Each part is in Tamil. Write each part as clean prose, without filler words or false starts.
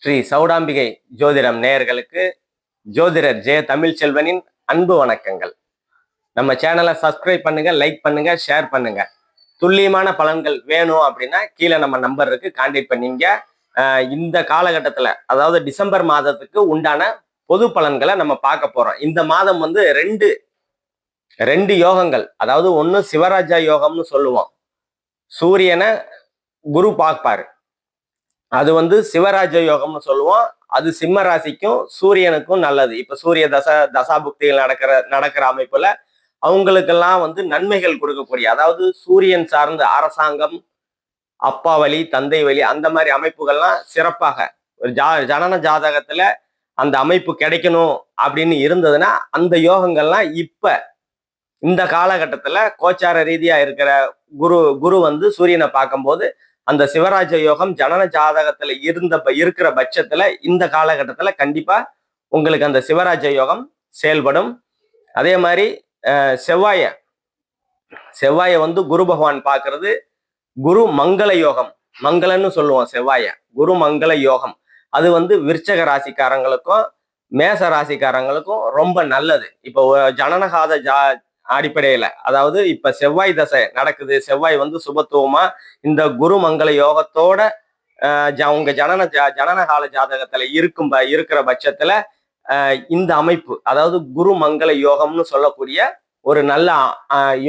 ஸ்ரீ சௌடாம்பிகை ஜோதிடம் நேயர்களுக்கு ஜோதிடர் ஜெய தமிழ்ச்செல்வனின் அன்பு வணக்கங்கள். நம்ம சேனலை சப்ஸ்கிரைப் பண்ணுங்க, லைக் பண்ணுங்க, ஷேர் பண்ணுங்க. துல்லியமான பலன்கள் வேணும் அப்படின்னா கீழே நம்ம நம்பர் இருக்கு, கான்டாக்ட் பண்ணீங்க. இந்த காலகட்டத்தில் அதாவது டிசம்பர் மாதத்துக்கு உண்டான பொது பலன்களை நம்ம பார்க்க போறோம். இந்த மாதம் வந்து ரெண்டு யோகங்கள், அதாவது ஒன்று சிவராஜா யோகம்னு சொல்லுவோம். சூரியனை குரு பார்ப்பாரு, அது வந்து சிவராஜ யோகம்னு சொல்லுவோம். அது சிம்ம ராசிக்கும் சூரியனுக்கும் நல்லது. இப்ப சூரிய தசாபுக்திகள் நடக்கிற அமைப்புல அவங்களுக்கெல்லாம் வந்து நன்மைகள் கொடுக்கக்கூடிய, அதாவது சூரியன் சார்ந்த அரசாங்கம், அப்பா வழி, தந்தை வழி, அந்த மாதிரி அமைப்புகள்லாம் சிறப்பாக ஒரு ஜனன ஜாதகத்துல அந்த அமைப்பு கிடைக்கணும் அப்படின்னு இருந்ததுன்னா அந்த யோகங்கள்லாம் இப்ப இந்த காலகட்டத்துல கோச்சார ரீதியா இருக்கிற குரு வந்து சூரியனை பார்க்கும்போது அந்த சிவராஜ யோகம் ஜனன ஜாதகத்துல இருக்கிற பட்சத்துல இந்த காலகட்டத்துல கண்டிப்பா உங்களுக்கு அந்த சிவராஜ யோகம் செயல்படும். அதே மாதிரி செவ்வாய வந்து குரு பகவான் பார்க்கறது குரு மங்கள யோகம், மங்களன்னு சொல்லுவோம். குரு மங்கள யோகம் அது வந்து விருச்சக ராசிக்காரங்களுக்கும் மேச ராசிக்காரங்களுக்கும் ரொம்ப நல்லது. இப்போ ஜனனகாத அடிப்படையில, அதாவது இப்ப செவ்வாய் தசை நடக்குது, செவ்வாய் வந்து சுபத்துவமா இந்த குரு மங்கள யோகத்தோட உங்க ஜனனகால ஜாதகத்துல இருக்கிற பட்சத்துல இந்த அமைப்பு, அதாவது குரு மங்கள யோகம்னு சொல்லக்கூடிய ஒரு நல்ல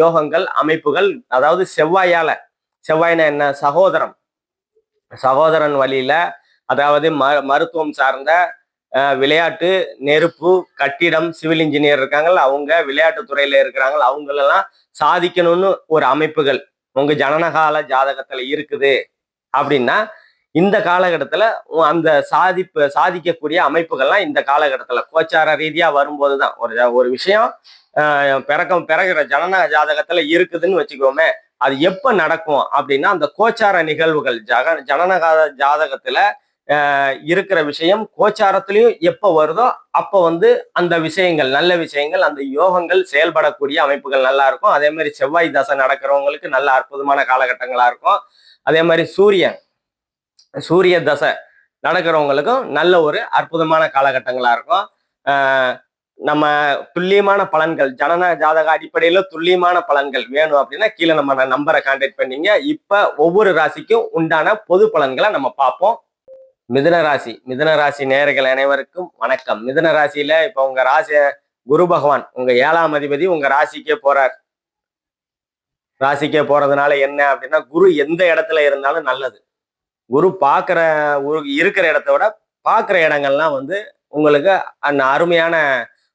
யோகங்கள் அமைப்புகள், அதாவது செவ்வாய்னா என்ன, சகோதரன் வழியில, அதாவது மருத்துவம் சார்ந்த விளையாட்டு, நெருப்பு, கட்டிடம், சிவில் இன்ஜினியர் இருக்காங்கல்ல, அவங்க விளையாட்டு துறையில இருக்கிறாங்க, அவங்களெல்லாம் சாதிக்கணும்னு ஒரு அமைப்புகள் உங்க ஜனனகால ஜாதகத்துல இருக்குது அப்படின்னா இந்த காலகட்டத்துல அந்த சாதிக்கக்கூடிய அமைப்புகள்லாம் இந்த காலகட்டத்துல கோச்சார ரீதியா வரும்போதுதான் ஒரு விஷயம் பிறகுற ஜனன ஜாதகத்துல இருக்குதுன்னு வச்சுக்கோமே, அது எப்ப நடக்கும் அப்படின்னா அந்த கோச்சார நிகழ்வுகள் ஜனனகால ஜாதகத்துல இருக்கிற விஷயம் கோச்சாரத்திலையும் எப்ப வருதோ அப்ப வந்து அந்த விஷயங்கள், நல்ல விஷயங்கள், அந்த யோகங்கள் செயல்படக்கூடிய அமைப்புகள் நல்லா இருக்கும். அதே மாதிரி செவ்வாய் தசை நடக்கிறவங்களுக்கு நல்ல அற்புதமான காலகட்டங்களா இருக்கும். அதே மாதிரி சூரிய தசை நடக்கிறவங்களுக்கும் நல்ல ஒரு அற்புதமான காலகட்டங்களா இருக்கும். நம்ம துல்லியமான பலன்கள், ஜனன ஜாதக அடிப்படையில துல்லியமான பலன்கள் வேணும் அப்படின்னா கீழே நம்ம நம்பரை கான்டாக்ட் பண்ணீங்க. இப்ப ஒவ்வொரு ராசிக்கும் உண்டான பொது பலன்களை நம்ம பார்ப்போம். மிதுன ராசி நேயர்கள் அனைவருக்கும் வணக்கம். மிதுன ராசியில இப்ப உங்க ராசி குரு பகவான் உங்க 7ஆம் அதிபதி உங்க ராசிக்கே போறார். ராசிக்கே போறதுனால என்ன அப்படின்னா, குரு எந்த இடத்துல இருந்தாலும் நல்லது. குரு இருக்கிற இடத்த விட பார்க்குற இடங்கள்லாம் வந்து உங்களுக்கு அந்த அருமையான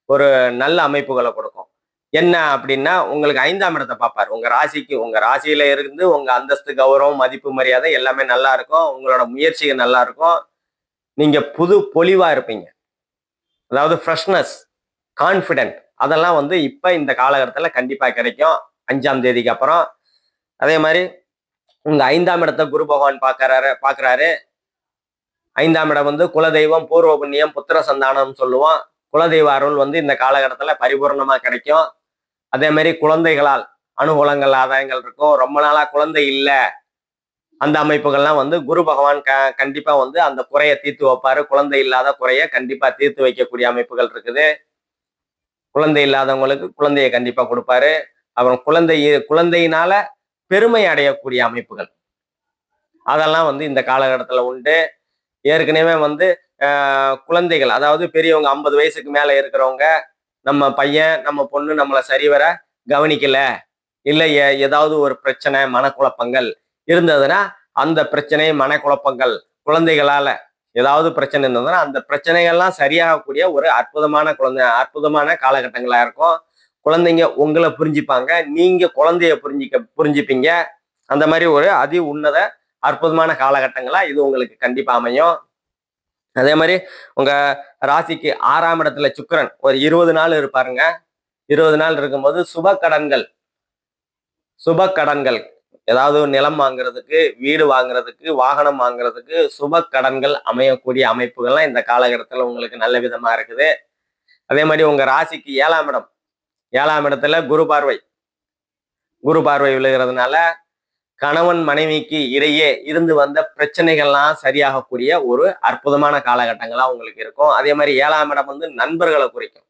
ஒரு நல்ல அமைப்புகளை கொடுக்கும். என்ன அப்படின்னா, உங்களுக்கு 5ஆம் இடத்தை பார்ப்பார். உங்க ராசியில இருந்து உங்க அந்தஸ்து, கௌரவம், மதிப்பு, மரியாதை எல்லாமே நல்லா இருக்கும். உங்களோட முயற்சிகள் நல்லா இருக்கும். நீங்க பொலிவா இருப்பீங்க, அதாவது ஃப்ரெஷ்னஸ், கான்ஃபிடென்ட், அதெல்லாம் வந்து இப்ப இந்த காலகட்டத்துல கண்டிப்பா கிடைக்கும் 5ஆம் தேதிக்கு அப்புறம். அதே மாதிரி உங்க 5ஆம் இடத்தை குரு பகவான் பாக்குறாரு. 5ஆம் இடம் வந்து குலதெய்வம், பூர்வ புண்ணியம், புத்திர சந்தானம் சொல்லுவோம். குலதெய்வ அருள் வந்து இந்த காலகட்டத்துல பரிபூர்ணமா கிடைக்கும். அதே மாதிரி குழந்தைகளால் அனுகூலங்கள், ஆதாயங்கள் இருக்கும். ரொம்ப நாளா குழந்தை இல்லை, அந்த அமைப்புகள்லாம் வந்து குரு பகவான் கண்டிப்பா வந்து அந்த குறையை தீர்த்து வைப்பாரு. குழந்தை இல்லாத குறைய கண்டிப்பா தீர்த்து வைக்கக்கூடிய அமைப்புகள் இருக்குது. குழந்தை இல்லாதவங்களுக்கு குழந்தையை கண்டிப்பா கொடுப்பாரு. அப்புறம் குழந்தையினால பெருமை அடையக்கூடிய அமைப்புகள் அதெல்லாம் வந்து இந்த காலகட்டத்துல உண்டு. ஏற்கனவே வந்து குழந்தைகள், அதாவது பெரியவங்க 50 வயசுக்கு மேல இருக்கிறவங்க, நம்ம பையன் நம்ம பொண்ணு நம்மளை சரிவர கவனிக்கல, இல்லை ஏதாவது ஒரு பிரச்சனை, மனக்குழப்பங்கள் இருந்ததுன்னா அந்த பிரச்சனை, மனக்குழப்பங்கள், குழந்தைகளால ஏதாவது பிரச்சனை இருந்ததுன்னா அந்த பிரச்சனைகள்லாம் சரியாகக்கூடிய ஒரு அற்புதமான காலகட்டங்களா இருக்கும். குழந்தைங்க உங்களை புரிஞ்சுப்பாங்க, நீங்க குழந்தைய புரிஞ்சுப்பீங்க. அந்த மாதிரி ஒரு அதி உன்னத அற்புதமான காலகட்டங்களா இது உங்களுக்கு கண்டிப்பா அமையும். அதே மாதிரி உங்க ராசிக்கு 6ஆம் இடத்துல சுக்கிரன் ஒரு 20 நாள் இருப்பாருங்க. 20 நாள் இருக்கும்போது சுப கடன்கள், ஏதாவது நிலம் வாங்குறதுக்கு, வீடு வாங்குறதுக்கு, வாகனம் வாங்குறதுக்கு சுப கடன்கள் அமையக்கூடிய அமைப்புகள்லாம் இந்த காலகட்டத்துல உங்களுக்கு நல்ல விதமா இருக்குது. அதே மாதிரி உங்க ராசிக்கு 7ஆம் இடத்துல குரு பார்வை விழுகிறதுனால கணவன் மனைவிக்கு இடையே இருந்து வந்த பிரச்சனைகள்லாம் சரியாகக்கூடிய ஒரு அற்புதமான காலகட்டங்களா உங்களுக்கு இருக்கும். அதே மாதிரி 7ஆம் இடம் வந்து நண்பர்களை குறிக்கும்.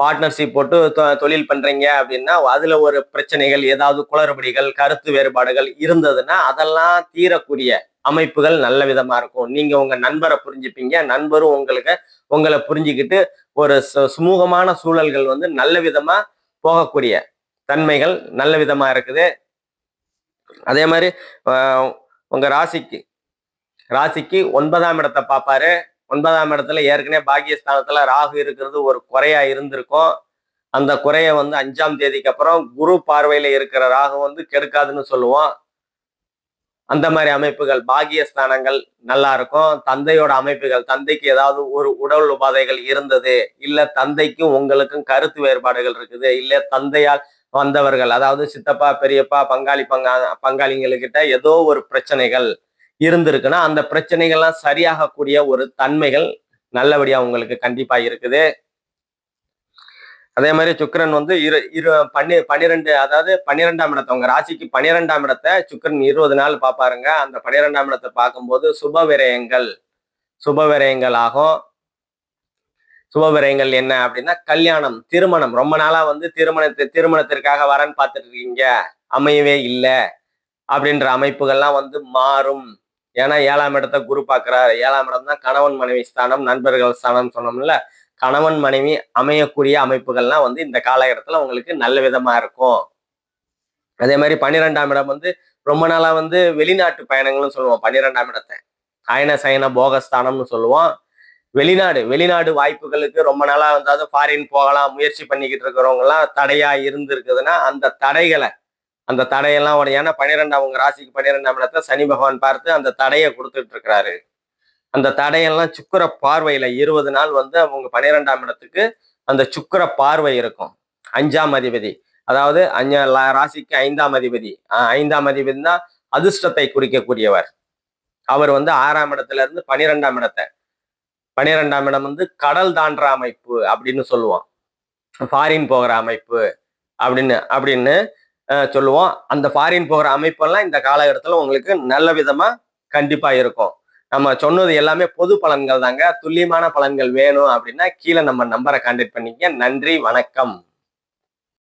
பார்ட்னர்ஷிப் போட்டு தொழில் பண்றீங்க அப்படின்னா அதுல ஒரு பிரச்சனைகள், ஏதாவது குளறுபடிகள், கருத்து வேறுபாடுகள் இருந்ததுன்னா அதெல்லாம் தீரக்கூடிய அமைப்புகள் நல்ல விதமா இருக்கும். நீங்க உங்க நண்பரை புரிஞ்சுப்பீங்க, நண்பரும் உங்களை புரிஞ்சுக்கிட்டு ஒரு சுமூகமான சூழல்கள் வந்து நல்ல விதமா போகக்கூடிய தன்மைகள் நல்ல விதமா இருக்குது. அதே மாதிரி உங்க ராசிக்கு 9ஆம் இடத்தை பார்ப்பாரு. 9ஆம் இடத்துல ஏற்கனவே பாக்கியஸ்தானத்துல ராகு இருக்கிறது ஒரு குறையா இருந்திருக்கும். அந்த குறைய வந்து 5ஆம் தேதிக்கு அப்புறம் குரு பார்வையில இருக்கிற ராகு வந்து கெடுக்காதுன்னு சொல்லுவோம். அந்த மாதிரி அமைப்புகள் பாக்கியஸ்தானங்கள் நல்லா இருக்கும். தந்தையோட அமைப்புகள், தந்தைக்கு ஏதாவது ஒரு உடல் உபாதைகள் இருந்தது, இல்ல தந்தைக்கும் உங்களுக்கும் கருத்து வேறுபாடுகள் இருக்குது, இல்ல தந்தையால் வந்தவர்கள், அதாவது சித்தப்பா பெரியப்பா பங்காளிங்களுக்கிட்ட ஏதோ ஒரு பிரச்சனைகள் இருந்திருக்குன்னா அந்த பிரச்சனைகள்லாம் சரியாகக்கூடிய ஒரு தன்மைகள் நல்லபடியா உங்களுக்கு கண்டிப்பா இருக்குது. அதே மாதிரி சுக்கிரன் வந்து 12 அதாவது 12ஆம் இடத்தை, உங்க ராசிக்கு 12ஆம் இடத்தை சுக்கிரன் 20 நாள் பார்ப்பாருங்க. அந்த 12ஆம் இடத்தை பார்க்கும்போது சுப விரயங்கள் ஆகும். சுப விரயங்கள் என்ன அப்படின்னா கல்யாணம், திருமணம். ரொம்ப நாளா வந்து திருமணத்திற்காக வரன் பார்த்துட்டு இருக்கீங்க, அமையவே இல்லை அப்படின்ற அமைப்புகள்லாம் வந்து மாறும். ஏன்னா 7ஆம் இடத்தை குரு பார்க்கிறார். 7ஆம் இடம் தான் கணவன் மனைவி ஸ்தானம், நண்பர்கள் ஸ்தானம் சொன்னோம்ல. கணவன் மனைவி அமையக்கூடிய அமைப்புகள்லாம் வந்து இந்த காலகட்டத்துல உங்களுக்கு நல்ல விதமா இருக்கும். அதே மாதிரி 12ஆம் இடம் வந்து ரொம்ப நாளா வந்து வெளிநாட்டு பயணங்கள்னு சொல்லுவோம். 12ஆம் இடத்தை அயன சயன போகஸ்தானம்னு சொல்லுவோம். வெளிநாடு வாய்ப்புகளுக்கு ரொம்ப நாளா வந்து ஃபாரின் போகலாம் முயற்சி பண்ணிக்கிட்டு இருக்கிறவங்க எல்லாம் தடையா இருந்திருக்குதுன்னா அந்த தடையெல்லாம் ஏன்னா 12ஆம் உங்க ராசிக்கு 12ஆம் இடத்தை சனி பகவான் பார்த்து அந்த தடையை கொடுத்துட்டு இருக்கிறாரு. அந்த தடையெல்லாம் சுக்கிர பார்வையில 20 நாள் வந்து அவங்க 12ஆம் இடத்துக்கு அந்த சுக்கிர பார்வை இருக்கும். 5ஆம் அதிபதி, அதாவது ராசிக்கு 5ஆம் அதிபதி. 5ஆம் அதிபதி தான் அதிர்ஷ்டத்தை குறிக்கக்கூடியவர். அவர் வந்து 6ஆம் இடத்துல இருந்து 12ஆம் இடத்தை 12ஆம் இடம் வந்து கடல் தாண்டுற அமைப்பு அப்படின்னு சொல்லுவோம். ஃபாரின் போகிற அமைப்பு அப்படின்னு சொல்லுவோம். அந்த ஃபாரின் போகிற அமைப்பெல்லாம் இந்த காலகட்டத்துல உங்களுக்கு நல்ல விதமா கண்டிப்பா இருக்கும். நம்ம சொன்னது எல்லாமே பொது பலன்கள் தாங்க. துல்லியமான பலன்கள் வேணும் அப்படின்னா கீழே நம்ம நம்பரை கான்டாக்ட் பண்ணிக்க. நன்றி, வணக்கம்.